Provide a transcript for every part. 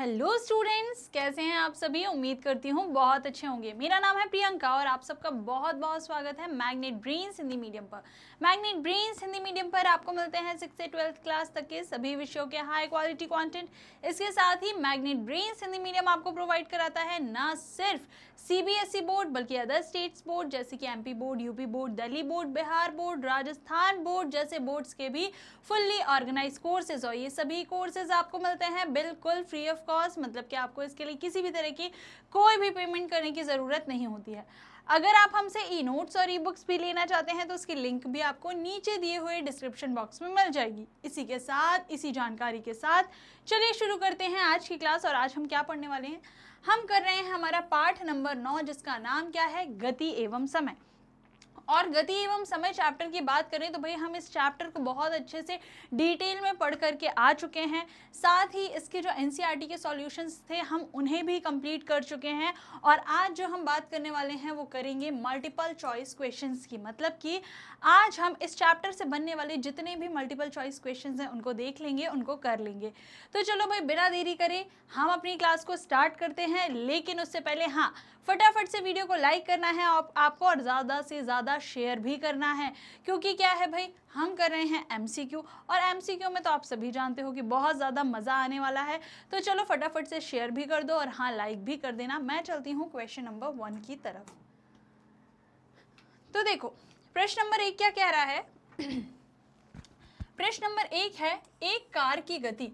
Hello students, कैसे हैं आप सभी। उम्मीद करती हूँ बहुत अच्छे होंगे। मेरा नाम है प्रियंका और आप सबका बहुत बहुत स्वागत है मैग्नेट ब्रेन्स हिंदी मीडियम पर। मैग्नेट ब्रेन्स हिंदी मीडियम पर आपको मिलते हैं 6th से 12th क्लास तक के सभी विषयों के हाई क्वालिटी कंटेंट। इसके साथ ही मैग्नेट ब्रेन्स हिंदी मीडियम आपको प्रोवाइड कराता है ना सिर्फ सीबीएसई बोर्ड बल्कि अदर स्टेट्स बोर्ड जैसे कि MP board, UP board, Delhi board, Bihar board, Rajasthan board जैसे बोर्ड्स के भी फुल्ली ऑर्गेनाइज कोर्सेज। और ये सभी कोर्सेज आपको मिलते हैं बिल्कुल फ्री ऑफ कॉस्ट, मतलब कि आपको इसके लिए किसी भी तरह की कोई भी पेमेंट करने की ज़रूरत नहीं होती है। अगर आप हमसे ई नोट्स और ई बुक्स भी लेना चाहते हैं तो उसकी लिंक भी आपको नीचे दिए हुए डिस्क्रिप्शन बॉक्स में मिल जाएगी। इसी के साथ, इसी जानकारी के साथ चलिए शुरू करते हैं आज की क्लास। और आज हम क्या पढ़ने वाले हैं, हम कर रहे हैं हमारा पाठ नंबर 9 जिसका नाम क्या है, गति एवं समय। और गति एवं समय चैप्टर की बात करें तो भाई हम इस चैप्टर को बहुत अच्छे से डिटेल में पढ़ करके आ चुके हैं। साथ ही इसके जो एनसीईआरटी के सॉल्यूशंस थे हम उन्हें भी कंप्लीट कर चुके हैं। और आज जो हम बात करने वाले हैं वो करेंगे मल्टीपल चॉइस क्वेश्चंस की, मतलब कि आज हम इस चैप्टर से बनने वाले जितने भी मल्टीपल चॉइस क्वेश्चंस हैं उनको देख लेंगे, उनको कर लेंगे। तो चलो भाई बिना देरी करे हम अपनी क्लास को स्टार्ट करते हैं। लेकिन उससे पहले हाँ, फटाफट से वीडियो को लाइक करना है आपको और ज़्यादा से ज़्यादा शेयर भी करना है, क्योंकि क्या है भाई, हम कर रहे हैं एमसीक्यू और एमसीक्यू में तो आप सभी जानते हो कि बहुत ज़्यादा मज़ा आने वाला है। तो चलो फटाफट से शेयर भी कर दो और हाँ लाइक भी कर देना। मैं चलती हूँ क्वेश्चन नंबर 1 की तरफ। तो देखो प्रश्न नंबर 1 क्या कह रहा है। प्रश्न नंबर 1 है, एक कार की गति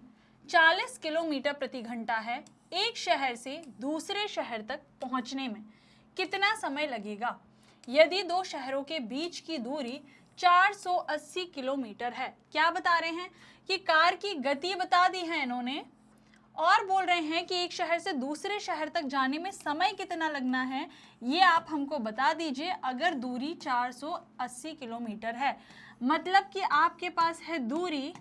40 किलोमीटर प्रति घंटा है। एक शहर से दूसरे शहर तक पहुंचने में कितना समय लगेगा यदि दो शहरों के बीच की दूरी 480 किलोमीटर है। क्या बता रहे हैं कि कार की गति बता दी है इन्होंने और बोल रहे हैं कि एक शहर से दूसरे शहर तक जाने में समय कितना लगना है, ये आप हमको बता दीजिए। अगर दूरी 480 किलोमीटर है मतलब कि आपके पास है दूरी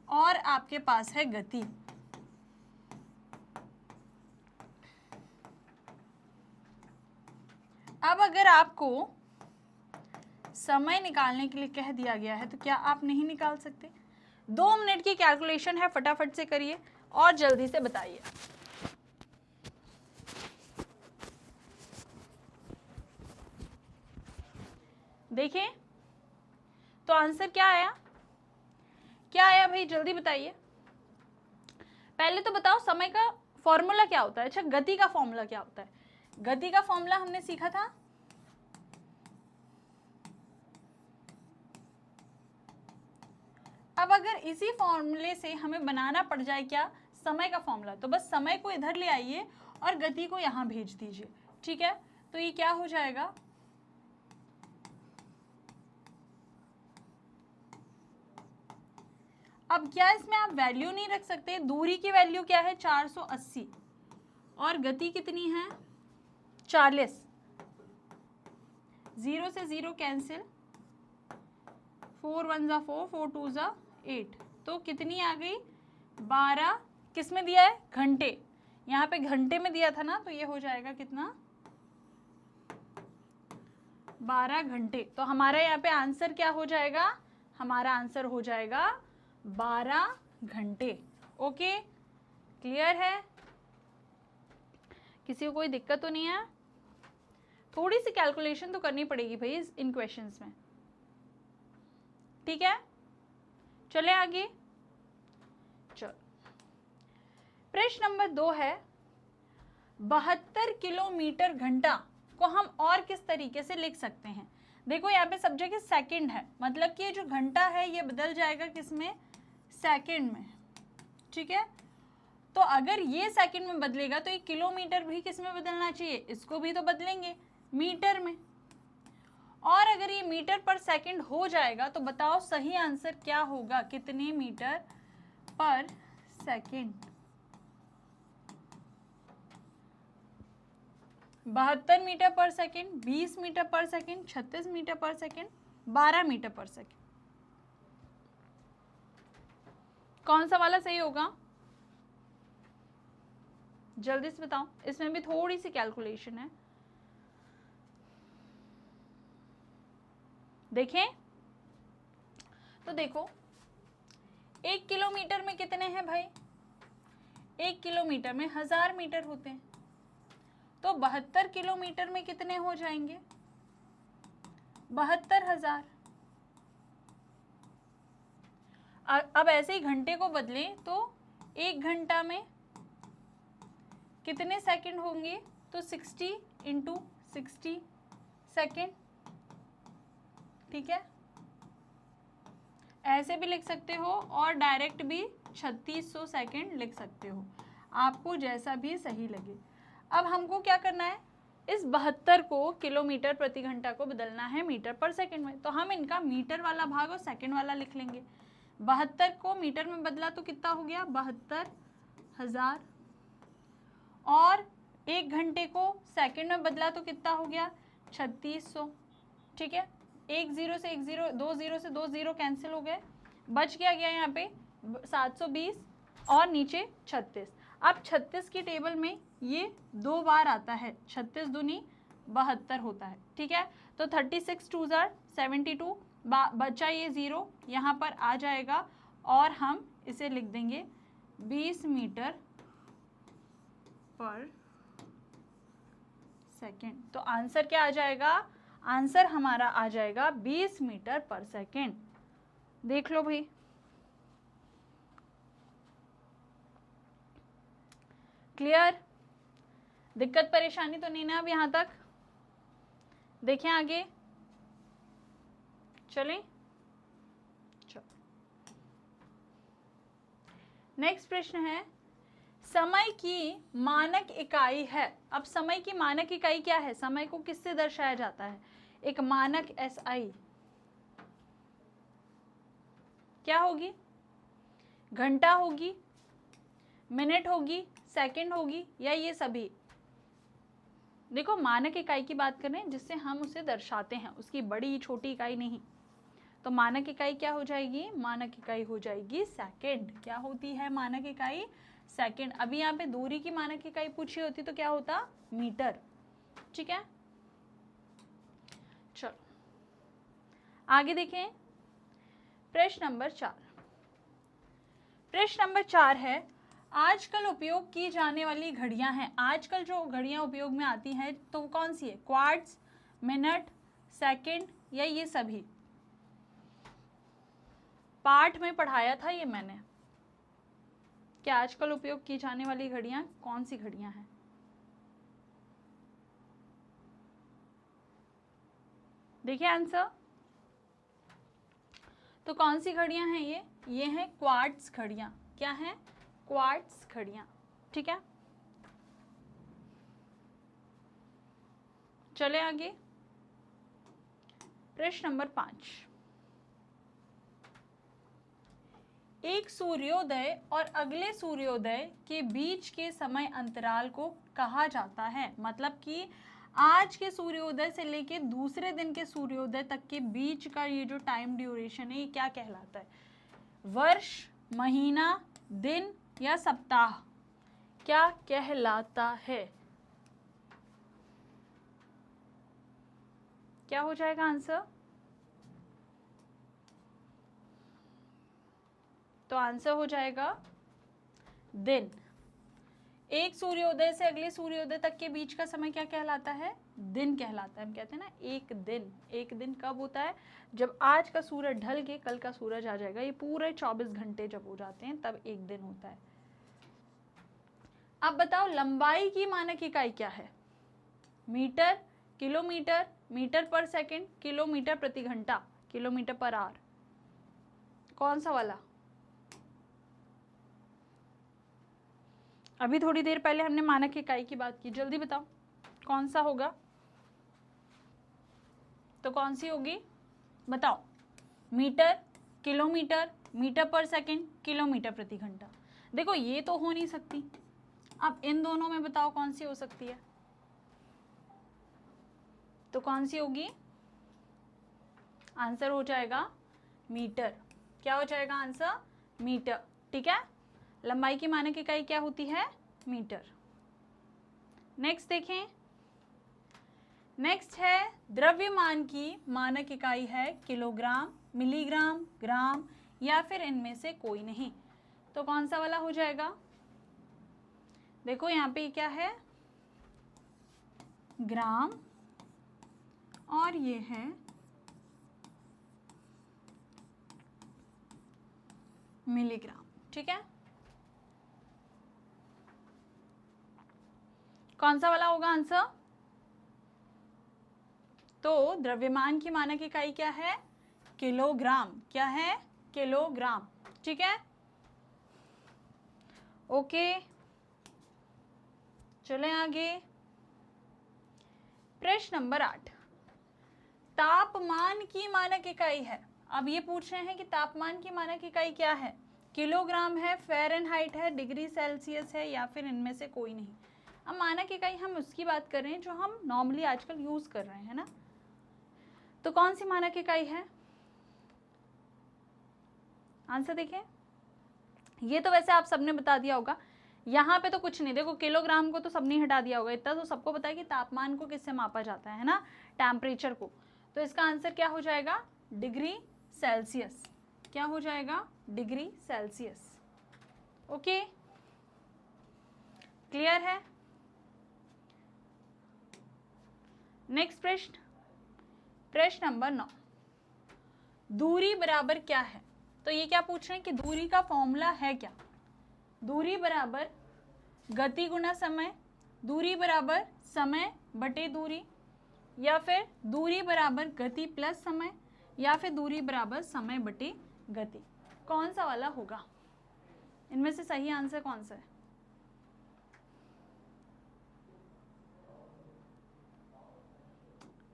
और आपके पास है गति। अब अगर आपको समय निकालने के लिए कह दिया गया है तो क्या आप नहीं निकाल सकते? 2 मिनट की कैलकुलेशन है, फटाफट से करिए और जल्दी से बताइए। देखें तो आंसर क्या आया, क्या आया भाई, जल्दी बताइए। पहले तो बताओ समय का फॉर्मूला क्या होता है। अच्छा, गति का फॉर्मूला क्या होता है? गति का फॉर्मूला हमने सीखा था, अब अगर इसी फॉर्मूले से हमें बनाना पड़ जाए क्या, समय का फॉर्मूला, तो बस समय को इधर ले आइए और गति को यहां भेज दीजिए। ठीक है, तो ये क्या हो जाएगा, अब क्या इसमें आप वैल्यू नहीं रख सकते? दूरी की वैल्यू क्या है 480 और गति कितनी है 40। 0 से 0 कैंसिल, 4 1 जा 4, 4 2 जा 8, तो कितनी आ गई 12। किस में दिया है, घंटे, यहाँ पे घंटे में दिया था ना, तो ये हो जाएगा कितना 12 घंटे। तो हमारा यहाँ पे आंसर क्या हो जाएगा, हमारा आंसर हो जाएगा 12 घंटे। ओके, क्लियर है, किसी को कोई दिक्कत तो नहीं है? थोड़ी सी कैलकुलेशन तो करनी पड़ेगी भाई इन क्वेश्चंस में। ठीक है, चले आगे। चलो प्रश्न नंबर 2 है, 72 किलोमीटर घंटा को हम और किस तरीके से लिख सकते हैं। देखो यहाँ पे सब्जेक्ट सेकंड है, मतलब कि ये जो घंटा है ये बदल जाएगा किसमें, सेकंड में। ठीक है, तो अगर ये सेकंड में बदलेगा तो ये किलोमीटर भी किस में बदलना चाहिए, इसको भी तो बदलेंगे मीटर में। और अगर ये मीटर पर सेकंड हो जाएगा तो बताओ सही आंसर क्या होगा, कितने मीटर पर सेकंड। 72 मीटर पर सेकंड, 20 मीटर पर सेकंड, 36 मीटर पर सेकंड, 12 मीटर पर सेकंड, कौन सा वाला सही होगा, जल्दी से बताओ। इसमें भी थोड़ी सी कैलकुलेशन है। देखें तो देखो 1 किलोमीटर में कितने हैं भाई? 1 किलोमीटर में 1000 मीटर होते हैं, तो 72 किलोमीटर में कितने हो जाएंगे? 72,000। अब ऐसे ही घंटे को बदलें तो 1 घंटा में कितने सेकंड होंगे? तो 60 × 60 सेकंड। ठीक है, ऐसे भी लिख सकते हो और डायरेक्ट भी 3600 सेकंड लिख सकते हो, आपको जैसा भी सही लगे। अब हमको क्या करना है? इस 72 को किलोमीटर प्रति घंटा को बदलना है मीटर पर सेकंड में, तो हम इनका मीटर वाला भाग और सेकंड वाला लिख लेंगे। 72 को मीटर में बदला तो कितना हो गया? 72,000। और 1 घंटे को सेकंड में बदला तो कितना हो गया? 3600। ठीक है, 1 0 से 1 0, 2 0 से 2 0 कैंसिल हो गए, बच गया यहाँ पे 720 और नीचे 36। अब 36 की टेबल में ये 2 बार आता है, 36 दूनी 72 होता है। ठीक है, तो 36 2 72, बचा ये 0 यहाँ पर आ जाएगा और हम इसे लिख देंगे 20 मीटर पर सेकेंड। तो आंसर क्या आ जाएगा? आंसर हमारा आ जाएगा 20 मीटर पर सेकेंड। देख लो भाई, क्लियर? दिक्कत परेशानी तो नहीं ना अब यहाँ तक? देखें आगे, चलें। नेक्स्ट प्रश्न है, समय की मानक इकाई है। अब समय की मानक इकाई क्या है? समय को किससे दर्शाया जाता है? एक मानक SI क्या होगी? घंटा होगी, मिनट होगी, सेकंड होगी, या ये सभी? देखो, मानक इकाई की बात करें जिससे हम उसे दर्शाते हैं, उसकी बड़ी छोटी इकाई नहीं। तो मानक इकाई क्या हो जाएगी? मानक इकाई हो जाएगी सेकंड। क्या होती है मानक इकाई? सेकंड। अभी यहाँ पे दूरी की मानक इकाई पूछी होती तो क्या होता? मीटर। ठीक है, चलो आगे देखें। प्रश्न नंबर 4। प्रश्न नंबर 4 है, आजकल उपयोग की जाने वाली घड़ियां हैं। आजकल जो घड़ियां उपयोग में आती हैं तो कौन सी है? क्वार्ट्ज, मिनट, सेकंड, या ये सभी? पाठ में पढ़ाया था ये मैंने कि आजकल उपयोग की जाने वाली घड़ियां कौन सी घड़ियां हैं। देखिए आंसर, तो कौन सी घड़ियां हैं ये हैं क्वार्ट्ज घड़ियां। क्या हैं? क्वार्ट्ज घड़ियां। ठीक है, चले आगे। प्रश्न नंबर 5। एक सूर्योदय और अगले सूर्योदय के बीच के समय अंतराल को कहा जाता है। मतलब कि आज के सूर्योदय से लेके दूसरे दिन के सूर्योदय तक के बीच का ये जो टाइम ड्यूरेशन है, ये क्या कहलाता है? वर्ष, महीना, दिन या सप्ताह? क्या कहलाता है? क्या हो जाएगा आंसर? तो आंसर हो जाएगा दिन। एक सूर्योदय से अगले सूर्योदय तक के बीच का समय क्या कहलाता है? दिन कहलाता है। हम कहते हैं ना एक दिन। एक दिन कब होता है? जब आज का सूरज ढल के कल का सूरज आ जाएगा। ये पूरे 24 घंटे जब हो जाते हैं तब एक दिन होता है। अब बताओ, लंबाई की मानक इकाई क्या है? मीटर, किलोमीटर, मीटर पर सेकंड, किलोमीटर प्रति घंटा, किलोमीटर पर आवर? कौन सा वाला? अभी थोड़ी देर पहले हमने मानक इकाई की बात की, जल्दी बताओ कौन सा होगा? तो कौन सी होगी बताओ? मीटर, किलोमीटर, मीटर पर सेकंड, किलोमीटर प्रति घंटा। देखो ये तो हो नहीं सकती। अब इन दोनों में बताओ कौन सी हो सकती है? तो कौन सी होगी? आंसर हो जाएगा मीटर। क्या हो जाएगा आंसर? मीटर। ठीक है, लंबाई की मानक इकाई क्या होती है? मीटर। नेक्स्ट देखें। नेक्स्ट है, द्रव्यमान की मानक इकाई है किलोग्राम, मिलीग्राम, ग्राम या फिर इनमें से कोई नहीं। तो कौन सा वाला हो जाएगा? देखो यहाँ पे क्या है, ग्राम और ये है मिलीग्राम। ठीक है, कौन सा वाला होगा आंसर? तो द्रव्यमान की मानक इकाई क्या है? किलोग्राम। क्या है? किलोग्राम। ठीक है, ओके, चलें आगे। प्रश्न नंबर 8, तापमान की मानक इकाई है। अब ये पूछ रहे हैं कि तापमान की मानक इकाई क्या है? किलोग्राम है, फ़ारेनहाइट है, डिग्री सेल्सियस है, या फिर इनमें से कोई नहीं। अब मानक इकाई हम उसकी बात कर रहे हैं जो हम नॉर्मली आजकल यूज कर रहे हैं ना। तो कौन सी मानक इकाई है? आंसर देखिए, ये तो वैसे आप सबने बता दिया होगा, यहाँ पे तो कुछ नहीं। देखो किलोग्राम को तो सबने हटा दिया होगा, इतना तो सबको पता है कि तापमान को किससे मापा जाता है ना, टेम्परेचर को। तो इसका आंसर क्या हो जाएगा? Degree Celsius. क्या हो जाएगा? Degree Celsius. ओके, क्लियर है? नेक्स्ट प्रश्न, प्रश्न नंबर 9, दूरी बराबर क्या है? तो ये क्या पूछ रहे हैं कि दूरी का फॉर्मूला है क्या? दूरी बराबर गति गुना समय, दूरी बराबर समय बटे दूरी, या फिर दूरी बराबर गति प्लस समय, या फिर दूरी बराबर समय बटे गति। कौन सा वाला होगा? इनमें से सही आंसर कौन सा है?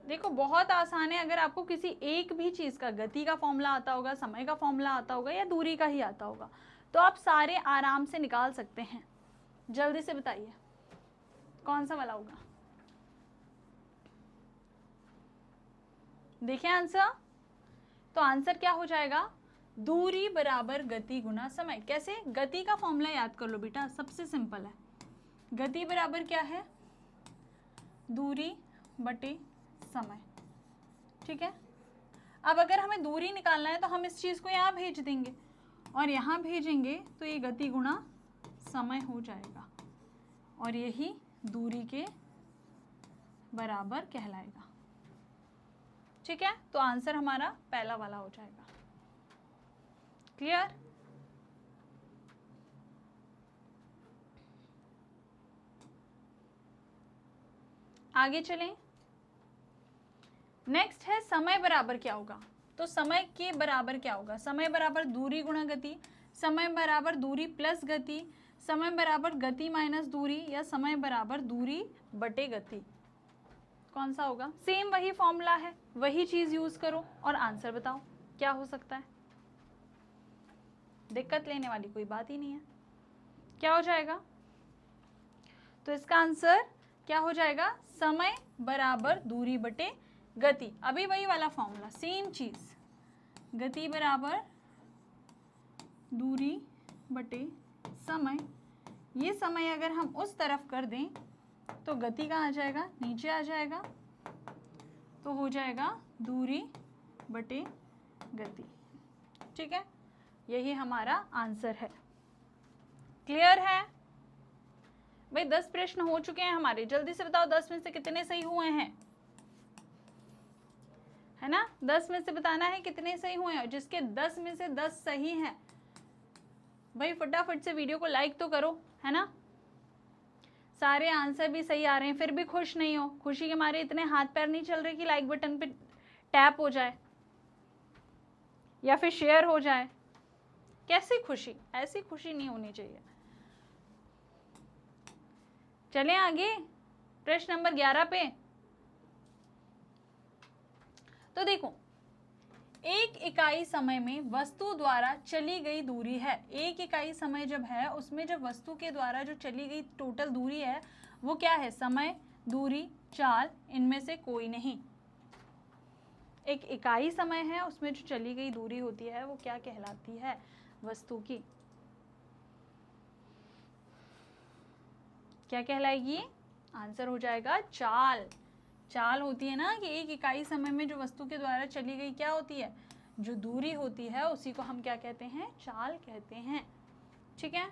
देखो बहुत आसान है, अगर आपको किसी एक भी चीज का, गति का फॉर्मूला आता होगा, समय का फॉर्मूला आता होगा, या दूरी का ही आता होगा, तो आप सारे आराम से निकाल सकते हैं। जल्दी से बताइए कौन सा वाला होगा? देखिए आंसर, तो आंसर क्या हो जाएगा? दूरी बराबर गति गुना समय। कैसे? गति का फॉर्मूला याद कर लो बेटा, सबसे सिंपल है। गति बराबर क्या है? दूरी बटे समय। ठीक है, अब अगर हमें दूरी निकालना है तो हम इस चीज को यहाँ भेज देंगे, और यहाँ भेजेंगे तो ये गति गुणा समय हो जाएगा, और यही दूरी के बराबर कहलाएगा। ठीक है, तो आंसर हमारा पहला वाला हो जाएगा। क्लियर? आगे चलें। नेक्स्ट है समय बराबर क्या होगा? तो समय के बराबर क्या होगा? समय बराबर दूरी गुणा गति, समय बराबर दूरी प्लस गति, समय बराबर गति माइनस दूरी, या समय बराबर दूरी बटे गति। कौन सा होगा? सेम वही फॉर्मूला है, वही चीज यूज करो और आंसर बताओ क्या हो सकता है। दिक्कत लेने वाली कोई बात ही नहीं है। क्या हो जाएगा? तो इसका आंसर क्या हो जाएगा? समय बराबर दूरी बटे गति। अभी वही वाला फॉर्मूला, सेम चीज, गति बराबर दूरी बटे समय। ये समय अगर हम उस तरफ कर दें तो गति कहाँ आ जाएगा? नीचे आ जाएगा, तो हो जाएगा दूरी बटे गति। ठीक है, यही हमारा आंसर है। क्लियर है भाई? 10 प्रश्न हो चुके हैं हमारे, जल्दी से बताओ 10 में से कितने सही हुए हैं, है ना? 10 में से बताना है कितने सही हुए हैं। जिसके 10 में से 10 सही हैं भाई फटाफट से वीडियो को लाइक तो करो, है ना? सारे आंसर भी सही आ रहे हैं फिर भी खुश नहीं हो, खुशी के मारे इतने हाथ पैर नहीं चल रहे कि लाइक बटन पे टैप हो जाए या फिर शेयर हो जाए। कैसी खुशी? ऐसी खुशी नहीं होनी चाहिए। चलें आगे प्रश्न नंबर 11 पे। तो देखो, एक इकाई समय में वस्तु द्वारा चली गई दूरी है। एक इकाई समय जब है उसमें जब वस्तु के द्वारा जो चली गई टोटल दूरी है वो क्या है? समय, दूरी, चाल, इनमें से कोई नहीं। एक इकाई समय है उसमें जो चली गई दूरी होती है वो क्या कहलाती है? वस्तु की। क्या कहलाएगी? आंसर हो जाएगा चाल। चाल होती है ना कि एक इकाई समय में जो वस्तु के द्वारा चली गई क्या होती है? जो दूरी होती है उसी को हम क्या कहते हैं, चाल कहते हैं। ठीक है,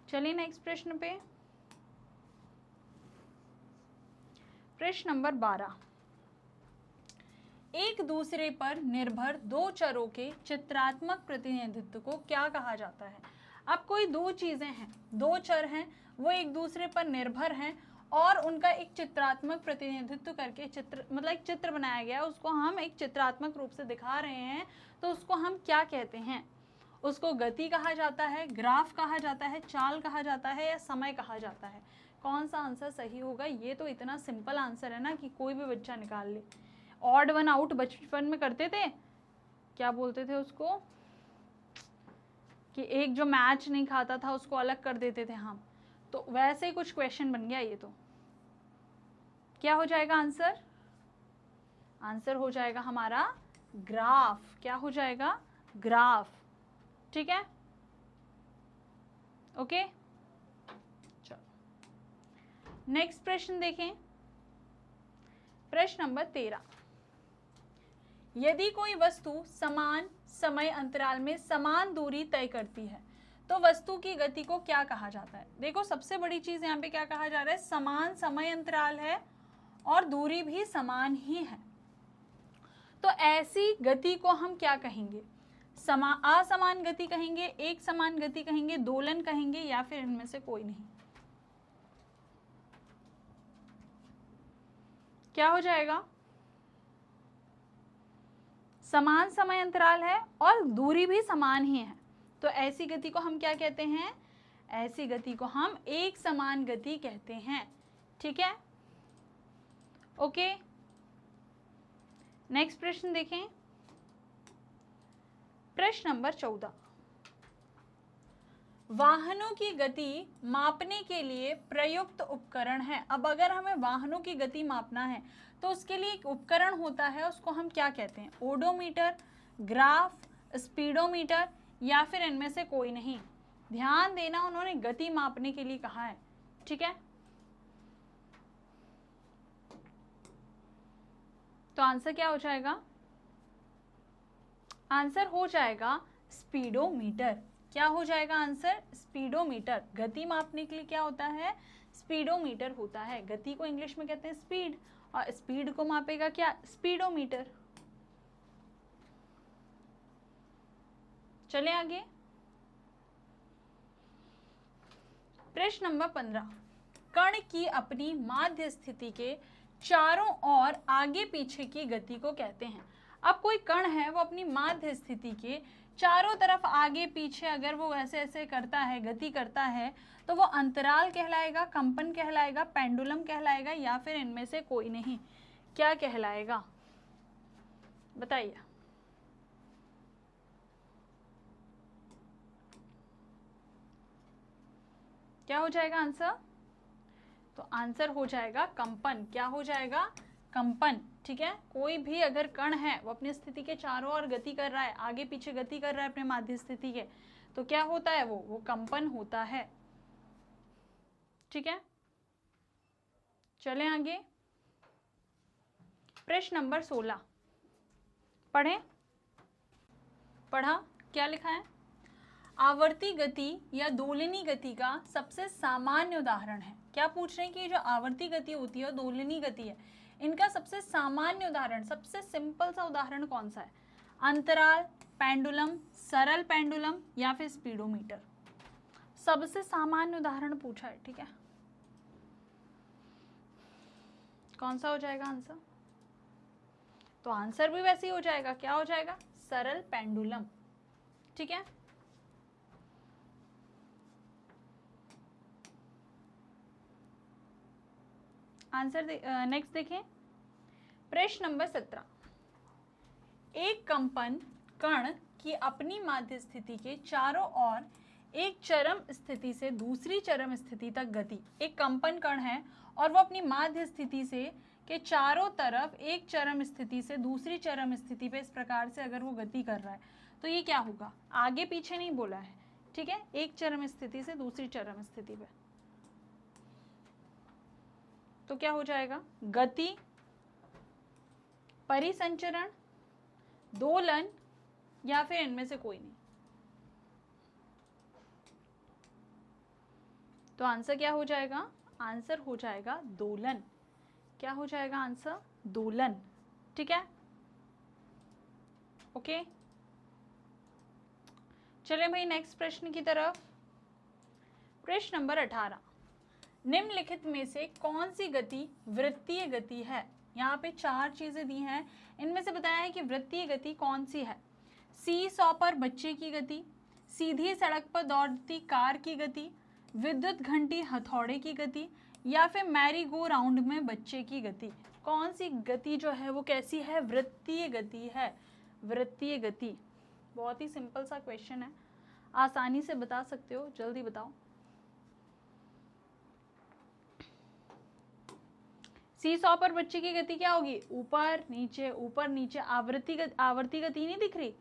चलिए नेक्स्ट प्रश्न पे। प्रश्न नंबर 12, एक दूसरे पर निर्भर दो चरों के चित्रात्मक प्रतिनिधित्व को क्या कहा जाता है। अब कोई दो चीजें हैं, दो चर हैं, वो एक दूसरे पर निर्भर हैं और उनका एक चित्रात्मक प्रतिनिधित्व करके चित्र मतलब एक चित्र बनाया गया है, उसको हम एक चित्रात्मक रूप से दिखा रहे हैं, तो उसको हम क्या कहते हैं। उसको गति कहा जाता है, ग्राफ कहा जाता है, चाल कहा जाता है या समय कहा जाता है। कौन सा आंसर सही होगा? ये तो इतना सिंपल आंसर है ना कि कोई भी बच्चा निकाल ले। ऑड वन आउट बचपन में करते थे, क्या बोलते थे उसको, कि एक जो मैच नहीं खाता था उसको अलग कर देते थे हम, तो वैसे ही कुछ क्वेश्चन बन गया ये। तो क्या हो जाएगा आंसर? आंसर हो जाएगा हमारा ग्राफ। क्या हो जाएगा? ग्राफ। ठीक है, ओके। चलो नेक्स्ट प्रश्न देखें। प्रश्न नंबर 13, यदि कोई वस्तु समान समय अंतराल में समान दूरी तय करती है तो वस्तु की गति को क्या कहा जाता है। देखो सबसे बड़ी चीज यहाँ पे क्या कहा जा रहा है, समान समय अंतराल है और दूरी भी समान ही है, तो ऐसी गति को हम क्या कहेंगे? असमान गति कहेंगे, एक समान गति कहेंगे, दोलन कहेंगे या फिर इनमें से कोई नहीं। क्या हो जाएगा? समान समय अंतराल है और दूरी भी समान ही है, तो ऐसी गति को हम क्या कहते हैं? ऐसी गति को हम एक समान गति कहते हैं। ठीक है, ओके। नेक्स्ट प्रश्न देखें। प्रश्न नंबर 14, वाहनों की गति मापने के लिए प्रयुक्त उपकरण है। अब अगर हमें वाहनों की गति मापना है तो उसके लिए एक उपकरण होता है, उसको हम क्या कहते हैं? ओडोमीटर, ग्राफ, स्पीडोमीटर या फिर इनमें से कोई नहीं। ध्यान देना, उन्होंने गति मापने के लिए कहा है। ठीक है, तो आंसर क्या हो जाएगा? आंसर हो जाएगा स्पीडोमीटर। क्या हो जाएगा आंसर? स्पीडोमीटर। गति मापने के लिए क्या होता है? स्पीडोमीटर होता है। गति को इंग्लिश में कहते हैं स्पीड, और स्पीड को मापेगा क्या? स्पीडोमीटर। चले आगे। प्रश्न नंबर 15, कण की अपनी माध्य स्थिति के चारों ओर आगे पीछे की गति को कहते हैं। अब कोई कण है, वो अपनी माध्य स्थिति के चारों तरफ आगे पीछे अगर वो ऐसे ऐसे करता है, गति करता है, तो वो अंतराल कहलाएगा, कंपन कहलाएगा, पेंडुलम कहलाएगा या फिर इनमें से कोई नहीं। क्या कहलाएगा बताइए? क्या हो जाएगा आंसर? तो आंसर हो जाएगा कंपन। क्या हो जाएगा? कंपन। ठीक है, कोई भी अगर कण है वो अपनी स्थिति के चारों ओर गति कर रहा है, आगे पीछे गति कर रहा है अपने माध्य स्थिति के, तो क्या होता है? वो कंपन होता है। ठीक है, चलें आगे। प्रश्न नंबर 16 पढ़ें। पढ़ा? क्या लिखा है? आवर्ती गति या दोलनी गति का सबसे सामान्य उदाहरण है। क्या पूछ रहे हैं कि जो आवर्ती गति होती है और दोलनी गति है, इनका सबसे सामान्य उदाहरण, सबसे सिंपल सा उदाहरण कौन सा है? अंतराल, पेंडुलम, सरल पेंडुलम या फिर स्पीडोमीटर। सबसे सामान्य उदाहरण पूछा है। ठीक है, कौन सा हो जाएगा आंसर? तो आंसर भी वैसे ही हो जाएगा। क्या हो जाएगा? सरल पेंडुलम। ठीक है, आंसर नेक्स्ट देखें। प्रश्न नंबर 17, एक कंपन कण की अपनी माध्य स्थिति के चारों ओर एक चरम स्थिति से दूसरी चरम स्थिति तक गति। एक कंपन कण है और वो अपनी माध्य स्थिति से के चारों तरफ एक चरम स्थिति से दूसरी चरम स्थिति पे इस प्रकार से अगर वो गति कर रहा है, तो ये क्या होगा? आगे पीछे नहीं बोला है। ठीक है, एक चरम स्थिति से दूसरी चरम स्थिति पे, तो क्या हो जाएगा? गति, परिसंचरण, दोलन या फिर इनमें से कोई नहीं। तो आंसर क्या हो जाएगा? आंसर हो जाएगा दोलन। क्या हो जाएगा आंसर? दोलन। ठीक है, ओके। चलिए भाई नेक्स्ट प्रश्न की तरफ। प्रश्न नंबर 18, निम्नलिखित में से कौन सी गति वृत्तीय गति है? यहाँ पे 4 चीजें दी हैं, इनमें से बताया है कि वृत्तीय गति कौन सी है। सी सॉ पर बच्चे की गति, सीधी सड़क पर दौड़ती कार की गति, विद्युत घंटी हथौड़े की गति, या फिर मैरी गो राउंड में बच्चे की गति। कौन सी गति जो है वो कैसी है? वृत्तीय गति है। वृत्तीय गति, बहुत ही सिंपल सा क्वेश्चन है, आसानी से बता सकते हो, जल्दी बताओ। सी सॉ पर बच्चे की गति क्या होगी? ऊपर नीचे ऊपर नीचे। आवर्ती गति नहीं दिख रही।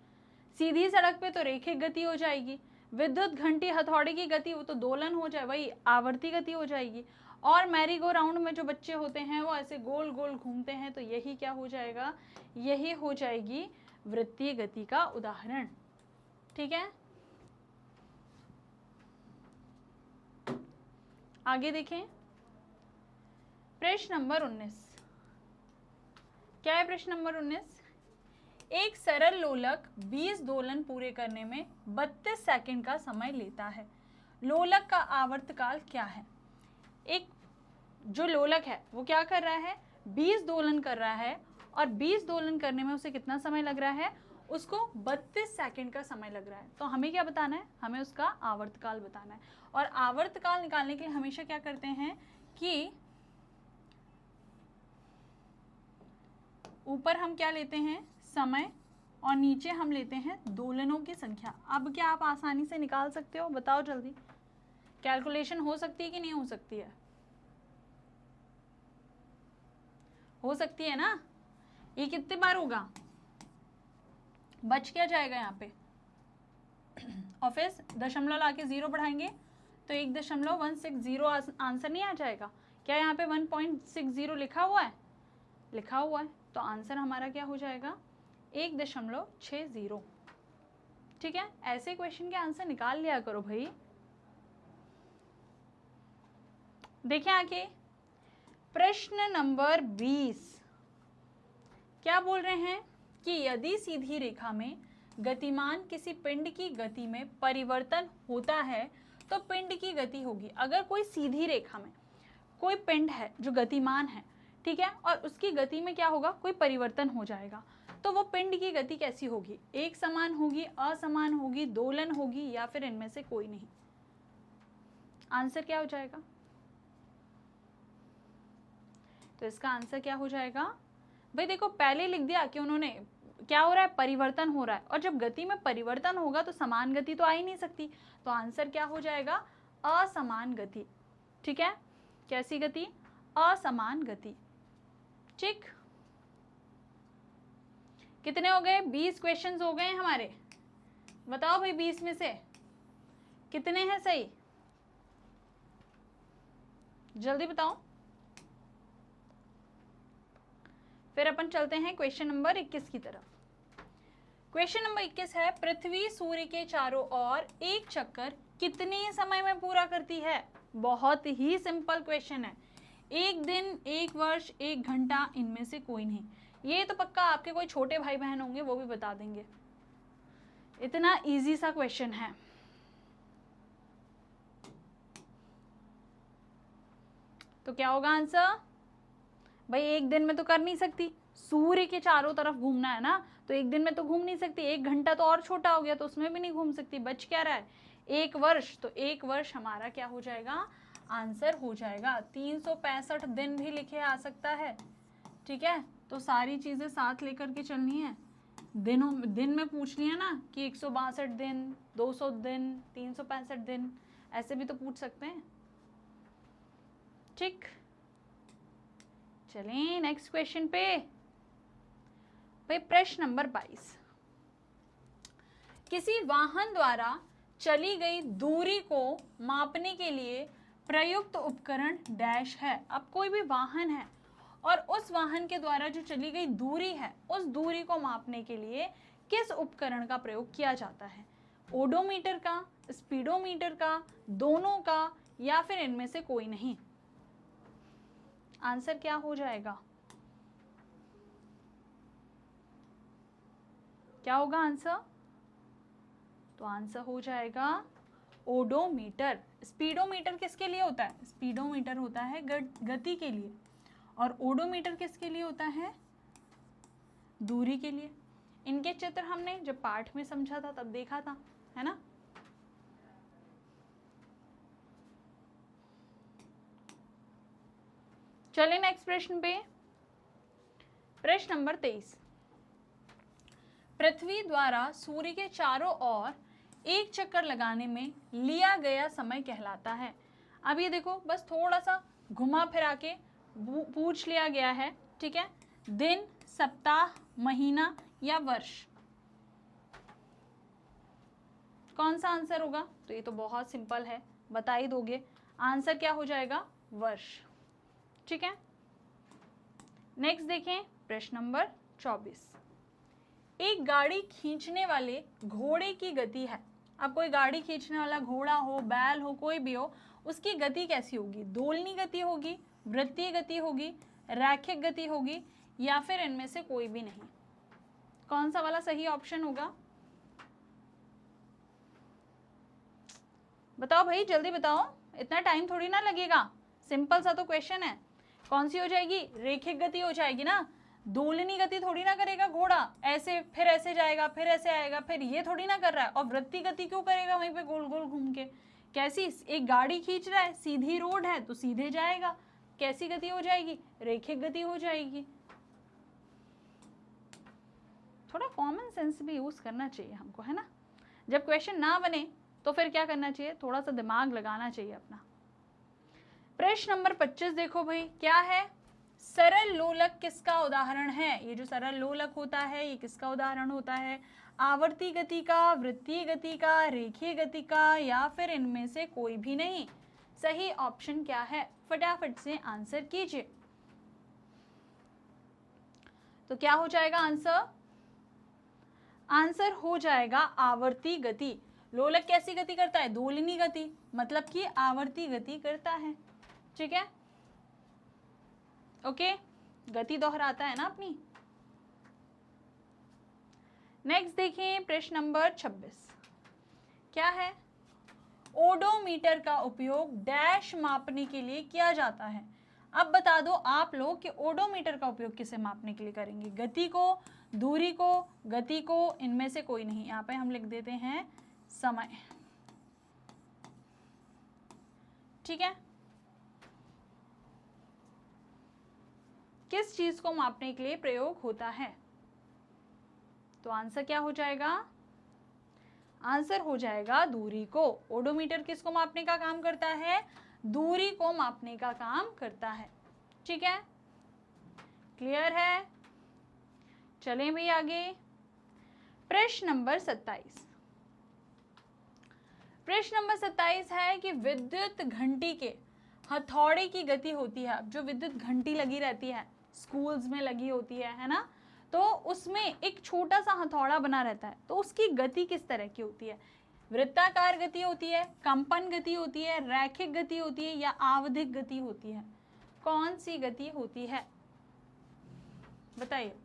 सीधी सड़क पे तो रेखिक गति हो जाएगी। विद्युत घंटी हथौड़े की गति वो तो दोलन हो जाए, वही आवर्ती गति हो जाएगी। और मैरी गो राउंड में जो बच्चे होते हैं वो ऐसे गोल गोल घूमते हैं, तो यही क्या हो जाएगा? यही हो जाएगी वृत्तीय गति का उदाहरण। ठीक है, आगे देखें। प्रश्न नंबर 19, क्या है प्रश्न नंबर 19? एक सरल लोलक 20 दोलन पूरे करने में 32 सेकंड का समय लेता है। लोलक का आवर्तकाल क्या है? एक जो लोलक है वो क्या कर रहा है? 20 दोलन कर रहा है, और 20 दोलन करने में उसे कितना समय लग रहा है? उसको 32 सेकंड का समय लग रहा है। तो हमें क्या बताना है? हमें उसका आवर्तकाल बताना है। और आवर्तकाल निकालने के लिए हमेशा क्या करते हैं कि ऊपर हम क्या लेते हैं? समय, और नीचे हम लेते हैं दोलनों की संख्या। अब क्या आप आसानी से निकाल सकते हो? बताओ जल्दी। कैलकुलेशन हो सकती है कि नहीं हो सकती है? हो सकती है ना? ये कितने बार होगा? बच क्या जाएगा यहाँ पे? और फिर दशमलव लाके 0 बढ़ाएंगे तो 1.160 आंसर नहीं आ जाएगा? क्या यहाँ पे 1.60 लिखा हुआ है? लिखा हुआ है, तो आंसर हमारा क्या हो जाएगा? 1.60। ठीक है, ऐसे क्वेश्चन के आंसर निकाल लिया करो भाई। देखिए आगे प्रश्न नंबर 20, क्या बोल रहे हैं कि यदि सीधी रेखा में गतिमान किसी पिंड की गति में परिवर्तन होता है तो पिंड की गति होगी। अगर कोई सीधी रेखा में कोई पिंड है जो गतिमान है, ठीक है, और उसकी गति में क्या होगा? कोई परिवर्तन हो जाएगा, तो वो पिंड की गति कैसी होगी? एक समान होगी, असमान होगी, दोलन होगी, या फिर इनमें से कोई नहीं? आंसर क्या हो जाएगा? तो इसका आंसर क्या हो जाएगा भाई? देखो पहले लिख दिया कि उन्होंने क्या हो रहा है? परिवर्तन हो रहा है, और जब गति में परिवर्तन होगा तो समान गति तो आ ही नहीं सकती, तो आंसर क्या हो जाएगा? असमान गति। ठीक है, कैसी गति? असमान गति। ठीक, कितने हो गए? 20 क्वेश्चंस हो गए हमारे। बताओ भाई 20 में से कितने हैं सही? जल्दी बताओ। फिर अपन चलते हैं क्वेश्चन नंबर 21 की तरफ। क्वेश्चन नंबर 21 है, पृथ्वी सूर्य के चारों ओर एक चक्कर कितने समय में पूरा करती है? बहुत ही सिंपल क्वेश्चन है। 1 दिन, 1 वर्ष, 1 घंटा, इनमें से कोई नहीं। ये तो पक्का आपके कोई छोटे भाई बहन होंगे वो भी बता देंगे, इतना इजी सा क्वेश्चन है। तो क्या होगा आंसर? भाई 1 दिन में तो कर नहीं सकती, सूर्य के चारों तरफ घूमना है ना, तो 1 दिन में तो घूम नहीं सकती। 1 घंटा तो और छोटा हो गया, तो उसमें भी नहीं घूम सकती। बच क्या रहा है? 1 वर्ष। तो 1 वर्ष हमारा क्या हो जाएगा? आंसर हो जाएगा। 365 दिन भी लिखे आ सकता है। ठीक है, तो सारी चीजें साथ लेकर के चलनी है। दिन में पूछ लिया ना कि 162 दिन, 200 दिन, 365 दिन, ऐसे भी तो पूछ सकते हैं। ठीक, चलें नेक्स्ट क्वेश्चन पे। भाई प्रश्न नंबर 22, किसी वाहन द्वारा चली गई दूरी को मापने के लिए प्रयुक्त उपकरण डैश है। अब कोई भी वाहन है और उस वाहन के द्वारा जो चली गई दूरी है उस दूरी को मापने के लिए किस उपकरण का प्रयोग किया जाता है? ओडोमीटर का, स्पीडोमीटर का, दोनों का, या फिर इनमें से कोई नहीं? आंसर क्या हो जाएगा? क्या होगा आंसर? तो आंसर हो जाएगा ओडोमीटर। स्पीडोमीटर किसके लिए होता है? स्पीडोमीटर होता है गति के लिए, और ओडोमीटर किसके लिए होता है? दूरी के लिए। इनके चित्र हमने जब पाठ में समझा था तब देखा था, है ना? चलिए नेक्स्ट प्रश्न पे। प्रश्न नंबर 23। पृथ्वी द्वारा सूर्य के चारों ओर एक चक्कर लगाने में लिया गया समय कहलाता है। अब ये देखो, बस थोड़ा सा घुमा फिरा के पूछ लिया गया है, ठीक है? दिन, सप्ताह, महीना या वर्ष? कौन सा आंसर होगा? तो ये तो बहुत सिंपल है, बता ही दोगे। आंसर क्या हो जाएगा? वर्ष। ठीक है, नेक्स्ट देखें प्रश्न नंबर 24। एक गाड़ी खींचने वाले घोड़े की गति है। अब कोई गाड़ी खींचने वाला घोड़ा हो, बैल हो, कोई भी हो, उसकी गति कैसी होगी? दोलनी गति होगी, वृत्तीय गति होगी, रैखिक गति होगी, या फिर इनमें से कोई भी नहीं? कौन सा वाला सही ऑप्शन होगा? बताओ भाई, जल्दी बताओ, इतना टाइम थोड़ी ना लगेगा, सिंपल सा तो क्वेश्चन है। कौन सी हो जाएगी? रेखिक गति हो जाएगी ना। दोलनी गति थोड़ी ना करेगा घोड़ा, ऐसे फिर ऐसे जाएगा, फिर ऐसे आएगा, फिर ये थोड़ी ना कर रहा है। और वृत्ति गति क्यों करेगा वहीं पे गोल गोल घूम के? कैसी? एक गाड़ी खींच रहा है, सीधी रोड है तो सीधे जाएगा, कैसी गति हो जाएगी? रेखिक गति हो जाएगी। थोड़ा कॉमन सेंस भी यूज करना चाहिए हमको, है ना? जब क्वेश्चन ना बने तो फिर क्या करना चाहिए? थोड़ा सा दिमाग लगाना चाहिए अपना। प्रश्न नंबर 25 देखो भाई, क्या है? सरल लोलक किसका उदाहरण है? ये जो सरल लोलक होता है ये किसका उदाहरण होता है? आवर्ती गति का, वृत्तीय गति का, रेखीय गति का, या फिर इनमें से कोई भी नहीं? सही ऑप्शन क्या है? फटाफट से आंसर कीजिए। तो क्या हो जाएगा आंसर? आंसर हो जाएगा आवर्ती गति। लोलक कैसी गति करता है? दोलिनी गति, मतलब कि आवर्ती गति करता है। ठीक है, ओके, गति दोहराता है ना अपनी। नेक्स्ट देखें प्रश्न नंबर 26। क्या है? ओडोमीटर का उपयोग डैश मापने के लिए किया जाता है। अब बता दो आप लोग कि ओडोमीटर का उपयोग किसे मापने के लिए करेंगे? गति को, दूरी को, गति को, इनमें से कोई नहीं। यहाँ पे हम लिख देते हैं समय। ठीक है, किस चीज को मापने के लिए प्रयोग होता है? तो आंसर क्या हो जाएगा? आंसर हो जाएगा दूरी को। ओडोमीटर किसको मापने का काम करता है? दूरी को मापने का काम करता है। ठीक है, क्लियर है? चलें भाई आगे। प्रश्न नंबर 27। प्रश्न नंबर 27 है कि विद्युत घंटी के हथौड़े की गति होती है। अब जो विद्युत घंटी लगी रहती है, स्कूल्स में लगी होती है ना, तो उसमें एक छोटा सा हथौड़ा बना रहता है, तो उसकी गति किस तरह की होती है? वृत्ताकार गति होती है, कंपन गति होती है, रैखिक गति होती है, या आवधिक गति होती है? कौन सी गति होती है? बताइए।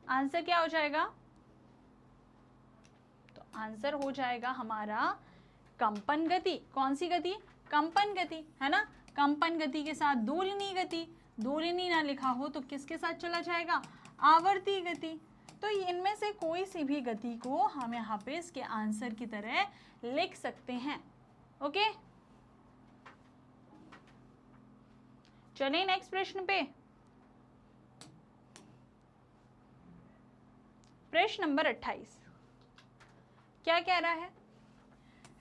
आंसर क्या हो जाएगा? तो आंसर हो जाएगा हमारा कंपन गति। कौन सी गति? कंपन गति, है ना? कंपन गति के साथ दोलिनी गति, दोलिनी ना लिखा हो तो किसके साथ चला जाएगा? आवर्ती गति। तो इनमें से कोई सी भी गति को हम यहाँ पे इसके आंसर की तरह लिख सकते हैं। ओके, चलिए नेक्स्ट प्रश्न पे। प्रश्न नंबर 28 क्या कह रहा है?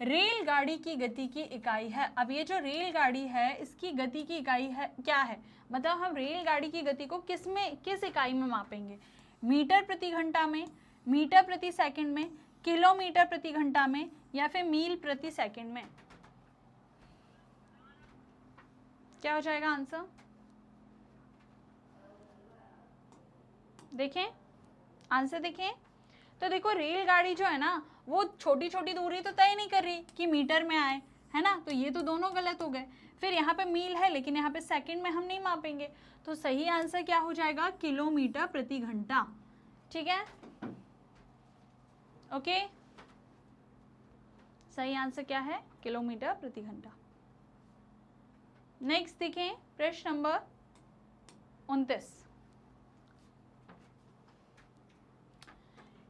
रेलगाड़ी की गति की इकाई है। अब ये जो रेलगाड़ी है इसकी गति की इकाई है क्या है? मतलब हम रेलगाड़ी की गति को किस इकाई में मापेंगे? मीटर प्रति घंटा में, मीटर प्रति सेकंड में, किलोमीटर प्रति घंटा में, या फिर मील प्रति सेकंड में? क्या हो जाएगा आंसर? देखें आंसर, देखें तो देखो रेलगाड़ी जो है ना वो छोटी छोटी दूरी तो तय नहीं कर रही कि मीटर में आए, है ना, तो ये तो दोनों गलत हो गए। फिर यहाँ पे मील है लेकिन यहाँ पे सेकंड में हम नहीं मापेंगे, तो सही आंसर क्या हो जाएगा? किलोमीटर प्रति घंटा। ठीक है, ओके, सही आंसर क्या है? किलोमीटर प्रति घंटा। नेक्स्ट देखें प्रश्न नंबर 29।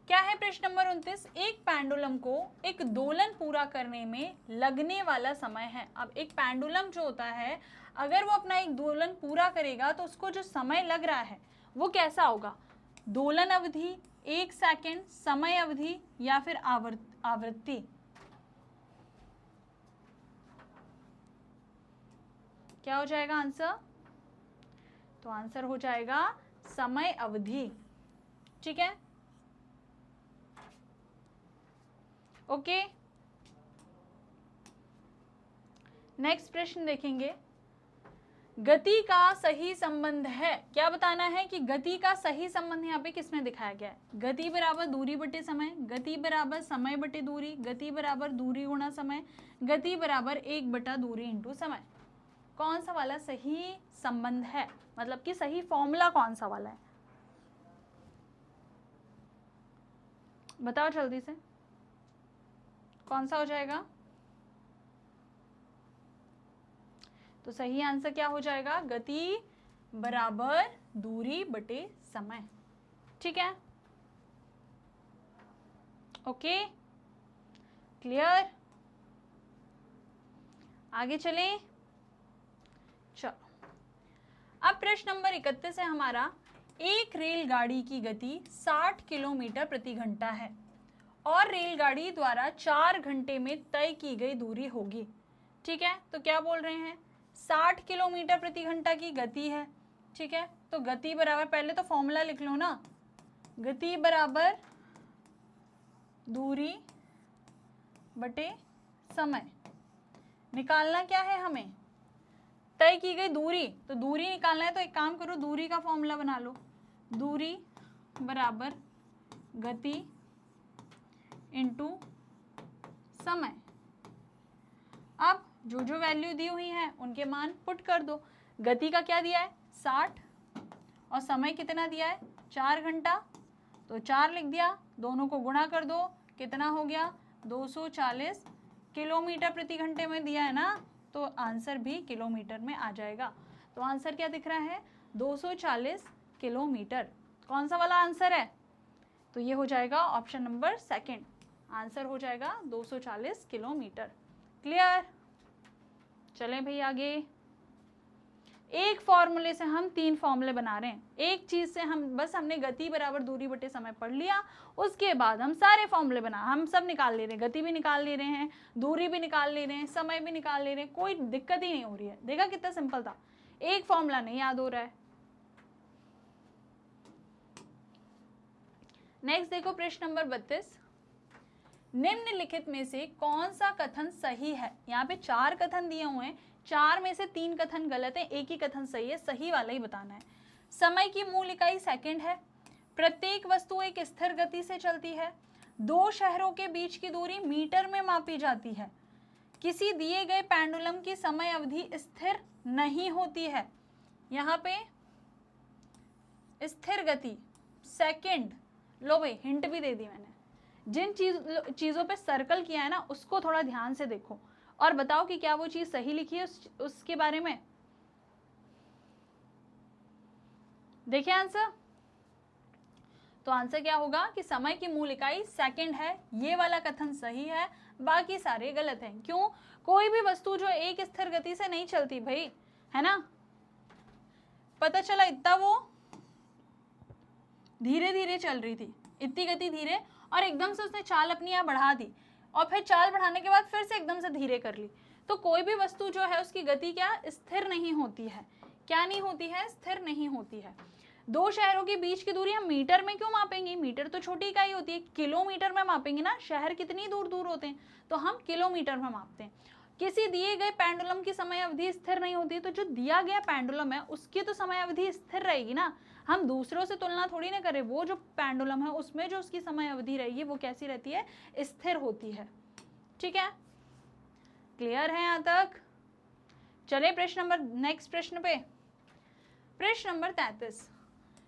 क्या है प्रश्न नंबर 29? एक पेंडुलम को एक दोलन पूरा करने में लगने वाला समय है। अब एक पेंडुलम जो होता है अगर वो अपना एक दोलन पूरा करेगा तो उसको जो समय लग रहा है वो कैसा होगा? दोलन अवधि, 1 सेकंड, समय अवधि या फिर आवृत्ति? क्या हो जाएगा आंसर? तो आंसर हो जाएगा समय अवधि। ठीक है, ओके। नेक्स्ट प्रश्न देखेंगे, गति का सही संबंध है। क्या बताना है कि गति का सही संबंध यहाँ पे किसमें दिखाया गया है? गति बराबर दूरी बटे समय, गति बराबर समय बटे दूरी, गति बराबर दूरी गुणा समय, गति बराबर 1 बटा दूरी इंटू समय। कौन सा वाला सही संबंध है, मतलब कि सही फॉर्मूला कौन सा वाला है? बताओ जल्दी से, कौन सा हो जाएगा? तो सही आंसर क्या हो जाएगा? गति बराबर दूरी बटे समय। ठीक है, ओके, क्लियर, आगे चलें। चलो, अब प्रश्न नंबर 31 है हमारा। एक रेलगाड़ी की गति 60 किलोमीटर प्रति घंटा है और रेलगाड़ी द्वारा 4 घंटे में तय की गई दूरी होगी। ठीक है, तो क्या बोल रहे हैं? 60 किलोमीटर प्रति घंटा की गति है। ठीक है, तो गति बराबर, पहले तो फॉर्मूला लिख लो ना, गति बराबर दूरी बटे समय। निकालना क्या है हमें? तय की गई दूरी, तो दूरी निकालना है तो एक काम करो, दूरी का फॉर्मूला बना लो। दूरी बराबर गति इंटू समय। अब जो जो वैल्यू दी हुई है उनके मान पुट कर दो। गति का क्या दिया है? 60 और समय कितना दिया है? 4 घंटा, तो 4 लिख दिया, दोनों को गुणा कर दो, कितना हो गया? 240 किलोमीटर प्रति घंटे में दिया है ना, तो आंसर भी किलोमीटर में आ जाएगा। तो आंसर क्या दिख रहा है? 240 किलोमीटर। कौन सा वाला आंसर है? तो ये हो जाएगा ऑप्शन नंबर सेकंड, आंसर हो जाएगा 240 किलोमीटर। क्लियर, चलें भाई आगे। एक फॉर्मूले से हम 3 फॉर्मूले बना रहे हैं। एक चीज से हम बस हमने गति बराबर दूरी बटे समय पढ़ लिया, उसके बाद हम सारे फॉर्मूले हम सब निकाल ले रहे हैं। गति भी निकाल ले रहे हैं, दूरी भी निकाल ले रहे हैं, समय भी निकाल ले रहे हैं, कोई दिक्कत ही नहीं हो रही है। देखा कितना सिंपल था, एक फॉर्मूला नहीं याद हो रहा है। नेक्स्ट देखो प्रश्न नंबर 32। निम्नलिखित में से कौन सा कथन सही है? यहाँ पे 4 कथन दिए हुए हैं, 4 में से 3 कथन गलत है, एक ही कथन सही है, सही वाला ही बताना है। समय की मूल इकाई सेकंड है, प्रत्येक वस्तु एक स्थिर गति से चलती है, 2 शहरों के बीच की दूरी मीटर में मापी जाती है, किसी दिए गए पेंडुलम की समय अवधि स्थिर नहीं होती है। यहाँ पे स्थिर गति सेकंड, लो भाई हिंट भी दे दी मैंने। जिन चीजों पे सर्कल किया है ना उसको थोड़ा ध्यान से देखो और बताओ कि क्या वो चीज सही लिखी है उसके बारे में। देखिए आंसर, तो आंसर क्या होगा कि समय की मूल इकाई सेकंड है, ये वाला कथन सही है, बाकी सारे गलत हैं। क्यों? कोई भी वस्तु जो एक स्थिर गति से नहीं चलती भाई, है ना। पता चला इतना वो धीरे धीरे चल रही थी, इतनी गति धीरे, और एकदम से उसने चाल अपनी यहाँ बढ़ा दी और फिर चाल बढ़ाने के बाद फिर से एकदम से धीरे कर ली। तो कोई भी वस्तु जो है उसकी गति क्या स्थिर नहीं होती है। क्या नहीं होती है? स्थिर नहीं होती है। 2 शहरों के बीच की दूरी हम मीटर में क्यों मापेंगे? मीटर तो छोटी इकाई होती है, किलोमीटर में मापेंगे ना। शहर कितनी दूर दूर होते हैं, तो हम किलोमीटर में मापते हैं। किसी दिए गए पेंडुलम की समय अवधि स्थिर नहीं होती, तो जो दिया गया पेंडुलम है उसकी तो समय अवधि स्थिर रहेगी ना, हम दूसरों से तुलना थोड़ी ना करें। वो जो पेंडुलम है उसमें जो उसकी समय अवधि रहेगी वो कैसी रहती है, स्थिर होती है। ठीक है, क्लियर है यहाँ तक? चलिए प्रश्न नंबर, नेक्स्ट प्रश्न पे, प्रश्न नंबर 33,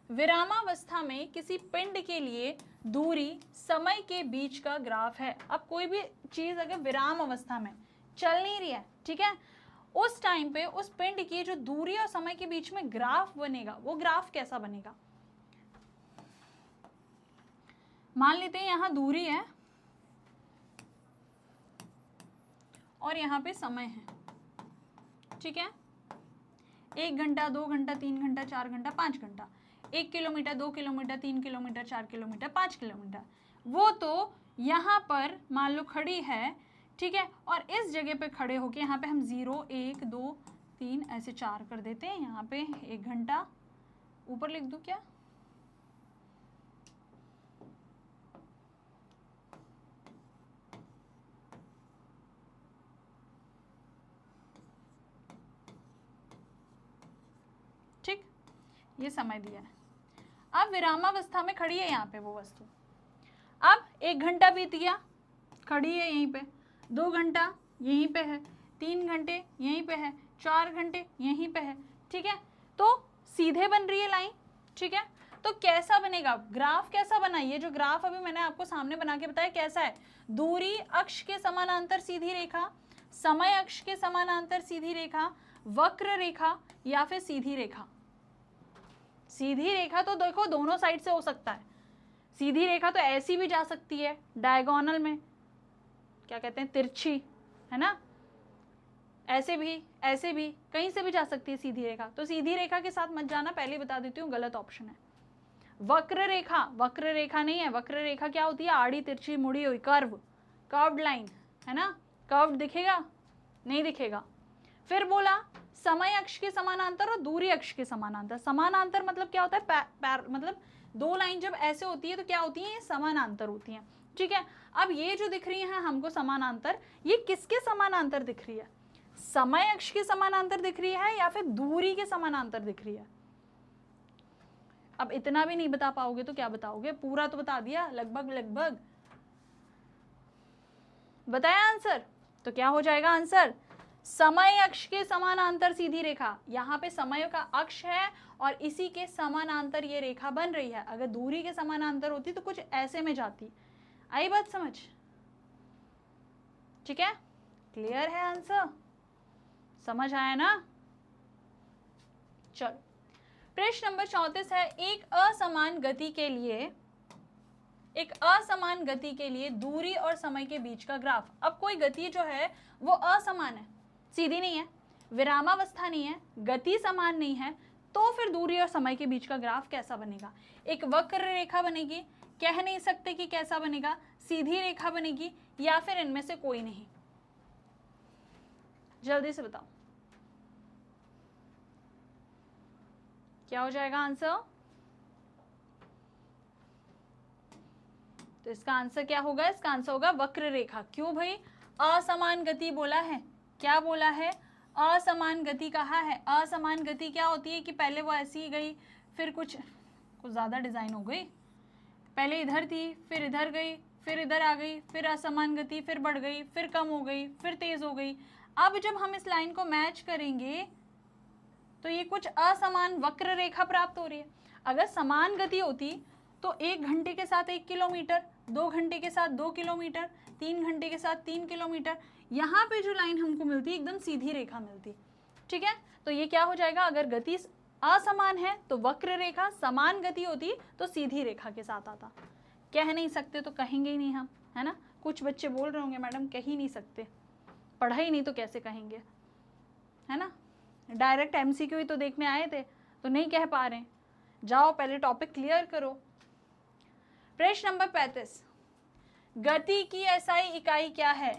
विरामावस्था में किसी पिंड के लिए दूरी समय के बीच का ग्राफ है। अब कोई भी चीज अगर विराम अवस्था में चल नहीं रही है, ठीक है, उस टाइम पे उस पिंड की जो दूरी और समय के बीच में ग्राफ बनेगा, वो ग्राफ कैसा बनेगा? मान लेते हैं यहां दूरी है और यहाँ पे समय है, ठीक है, 1 घंटा, 2 घंटा, 3 घंटा, 4 घंटा, 5 घंटा, 1 kilometre, 2 kilometre, 3 kilometre, 4 kilometre, 5 kilometre, वो तो यहाँ पर मान लो खड़ी है, ठीक है, और इस जगह पे खड़े होके यहाँ पे हम 0, 1, 2, 3 ऐसे 4 कर देते हैं। यहाँ पे 1 घंटा, ऊपर लिख दूं क्या? ठीक, ये समय दिया है। अब विरामावस्था में खड़ी है यहाँ पे वो वस्तु। अब 1 घंटा बीत गया, खड़ी है यहीं पे, 2 घंटा यहीं पे है, 3 घंटे यहीं पे है, 4 घंटे यहीं पे है, ठीक है, तो सीधे बन रही है लाइन, ठीक है। तो कैसा बनेगा ग्राफ, कैसा बना? ये जो ग्राफ अभी मैंने आपको सामने बना के बताया कैसा है, दूरी अक्ष के समानांतर सीधी रेखा, समय अक्ष के समानांतर सीधी रेखा, वक्र रेखा या फिर सीधी रेखा। सीधी रेखा तो देखो दोनों साइड से हो सकता है, सीधी रेखा तो ऐसी भी जा सकती है, डायगोनल में क्या कहते हैं, तिरछी, है ना, ऐसे भी कहीं से भी जा सकती है सीधी रेखा। तो सीधी रेखा के साथ मत जाना, पहले बता देती हूँ, गलत ऑप्शन है। वक्र रेखा, वक्र रेखा नहीं है, वक्र रेखा क्या होती है, आड़ी तिरछी मुड़ी हुई, कर्व्ड लाइन, है ना, कर्व्ड दिखेगा, नहीं दिखेगा। फिर बोला समय अक्ष के समानांतर और दूरी अक्ष के समानांतर। समानांतर मतलब क्या होता है, मतलब दो लाइन जब ऐसे होती है तो क्या होती है, ये समानांतर होती हैं, ठीक है। अब ये जो दिख रही है हमको समानांतर, ये किसके समानांतर दिख रही है, समय अक्ष के समानांतर दिख रही है या फिर दूरी के समानांतर दिख रही है? अब इतना भी नहीं बता पाओगे तो क्या बताओगे, पूरा तो बता दिया, लगभग बताया आंसर। तो क्या हो जाएगा आंसर, समय अक्ष के समानांतर सीधी रेखा। यहाँ पे समय का अक्ष है और इसी के समानांतर ये रेखा बन रही है। अगर दूरी के समानांतर होती तो कुछ ऐसे में जाती। आई बात समझ? ठीक है, क्लियर है आंसर, समझ आया ना? चलो प्रश्न नंबर 34 है, एक असमान गति के लिए दूरी और समय के बीच का ग्राफ। अब कोई गति जो है वो असमान है, सीधी नहीं है, विरामावस्था नहीं है, गति समान नहीं है, तो फिर दूरी और समय के बीच का ग्राफ कैसा बनेगा? एक वक्र रेखा बनेगी, कह नहीं सकते कि कैसा बनेगा, सीधी रेखा बनेगी या फिर इनमें से कोई नहीं? जल्दी से बताओ क्या हो जाएगा आंसर। तो इसका आंसर क्या होगा, इसका आंसर होगा वक्र रेखा। क्यों भाई, असमान गति बोला है, क्या बोला है, असमान गति कहा है। असमान गति क्या होती है कि पहले वो ऐसी गई, फिर कुछ ज्यादा डिजाइन हो गई, पहले इधर थी, फिर इधर गई, फिर इधर आ गई, फिर असमान गति, फिर बढ़ गई, फिर कम हो गई, फिर तेज हो गई। अब जब हम इस लाइन को मैच करेंगे तो ये कुछ असमान वक्र रेखा प्राप्त हो रही है। अगर समान गति होती तो 1 घंटे के साथ 1 किलोमीटर, 2 घंटे के साथ 2 किलोमीटर, 3 घंटे के साथ 3 किलोमीटर, यहाँ पे जो लाइन हमको मिलती एकदम सीधी रेखा मिलती, ठीक है। तो ये क्या हो जाएगा, अगर गति असमान है तो वक्र रेखा, समान गति होती तो सीधी रेखा के साथ आता। कह नहीं सकते तो कहेंगे ही नहीं हम, है ना। कुछ बच्चे बोल रहे होंगे मैडम कह ही नहीं सकते, पढ़ा ही नहीं तो कैसे कहेंगे, है ना। डायरेक्ट एमसीक्यू ही तो देखने आए थे तो नहीं कह पा रहे, जाओ पहले टॉपिक क्लियर करो। प्रश्न नंबर 35, गति की एसआई इकाई क्या है?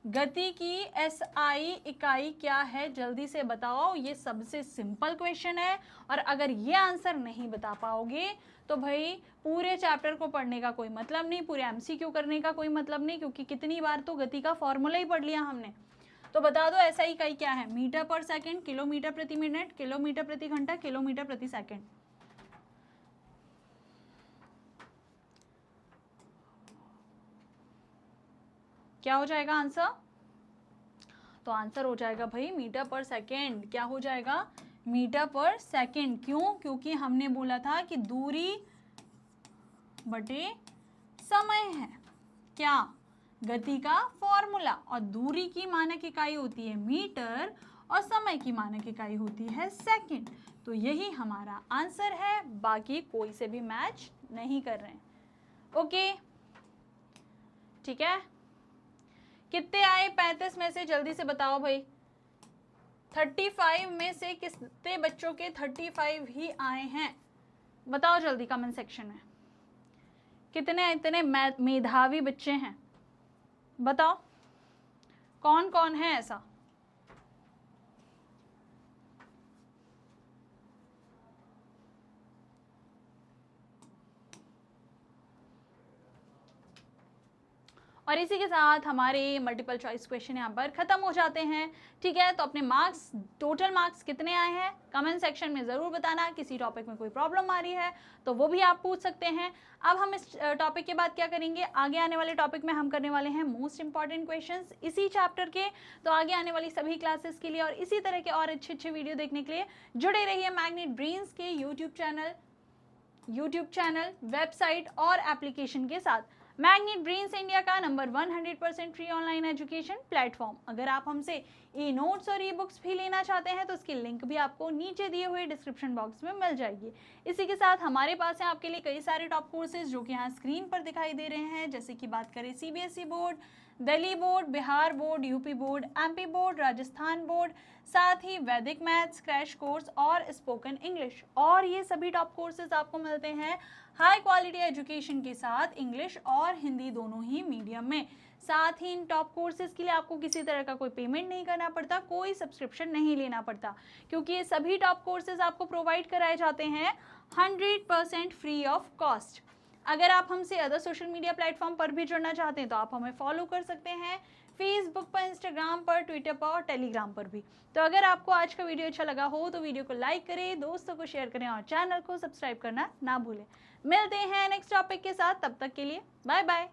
गति की एसआई इकाई क्या है, जल्दी से बताओ। ये सबसे सिंपल क्वेश्चन है और अगर ये आंसर नहीं बता पाओगे तो भाई पूरे चैप्टर को पढ़ने का कोई मतलब नहीं, पूरे एमसीक्यू करने का कोई मतलब नहीं, क्योंकि कितनी बार तो गति का फॉर्मूला ही पढ़ लिया हमने। तो बता दो ऐसा इकाई क्या है? मीटर पर सेकंड, किलोमीटर प्रति मिनट, किलोमीटर प्रति घंटा, किलोमीटर प्रति सेकंड। क्या हो जाएगा आंसर? तो आंसर हो जाएगा भाई मीटर पर सेकंड। क्या हो जाएगा? मीटर पर सेकंड। क्यों? क्योंकि हमने बोला था कि दूरी बटे समय है क्या? गति का फॉर्मूला। और दूरी की मानक इकाई होती है मीटर और समय की मानक इकाई होती है सेकंड। तो यही हमारा आंसर है, बाकी कोई से भी मैच नहीं कर रहे हैं। ओके, ठीक है। कितने आए 35 में से? जल्दी से बताओ भाई। 35 में से कितने बच्चों के 35 ही आए हैं? बताओ जल्दी कमेंट सेक्शन में। कितने इतने मेधावी बच्चे हैं? बताओ कौन कौन है ऐसा? और इसी के साथ हमारे मल्टीपल चॉइस क्वेश्चन यहाँ पर खत्म हो जाते हैं। ठीक है, तो अपने मार्क्स, टोटल मार्क्स कितने आए हैं कमेंट सेक्शन में ज़रूर बताना। किसी टॉपिक में कोई प्रॉब्लम आ रही है तो वो भी आप पूछ सकते हैं। अब हम इस टॉपिक के बाद क्या करेंगे? आगे आने वाले टॉपिक में हम करने वाले हैं मोस्ट इंपॉर्टेंट क्वेश्चंस इसी चैप्टर के। तो आगे आने वाली सभी क्लासेस के लिए और इसी तरह के और अच्छे वीडियो देखने के लिए जुड़े रहिए मैग्नेट ब्रेन्स के यूट्यूब चैनल, वेबसाइट और एप्लीकेशन के साथ। मैग्नेट ब्रेन्स इंडिया का number 100% free online education platform. अगर आप हमसे ई नोट्स और ई बुक्स भी लेना चाहते हैं तो उसकी लिंक भी आपको नीचे दिए हुए डिस्क्रिप्शन बॉक्स में मिल जाएगी। इसी के साथ हमारे पास है आपके लिए कई सारे टॉप कोर्सेज जो कि यहाँ स्क्रीन पर दिखाई दे रहे हैं। जैसे कि बात करें CBSE board, Delhi board, Bihar board, UP board, MP board, Rajasthan board, साथ ही वैदिक मैथ्स क्रैश कोर्स और स्पोकन इंग्लिश। और ये सभी टॉप कोर्सेज आपको मिलते हैं हाई क्वालिटी एजुकेशन के साथ, इंग्लिश और हिंदी दोनों ही मीडियम में। साथ ही इन टॉप कोर्सेज के लिए आपको किसी तरह का कोई पेमेंट नहीं करना पड़ता, कोई सब्सक्रिप्शन नहीं लेना पड़ता, क्योंकि ये सभी टॉप कोर्सेज आपको प्रोवाइड कराए जाते हैं 100% फ्री ऑफ कॉस्ट। अगर आप हमसे अदर सोशल मीडिया प्लेटफॉर्म पर भी जुड़ना चाहते हैं तो आप हमें फॉलो कर सकते हैं फेसबुक पर, इंस्टाग्राम पर, ट्विटर पर और टेलीग्राम पर भी। तो अगर आपको आज का वीडियो अच्छा लगा हो तो वीडियो को लाइक करें, दोस्तों को शेयर करें और चैनल को सब्सक्राइब करना ना भूलें। मिलते हैं नेक्स्ट टॉपिक के साथ, तब तक के लिए बाय बाय।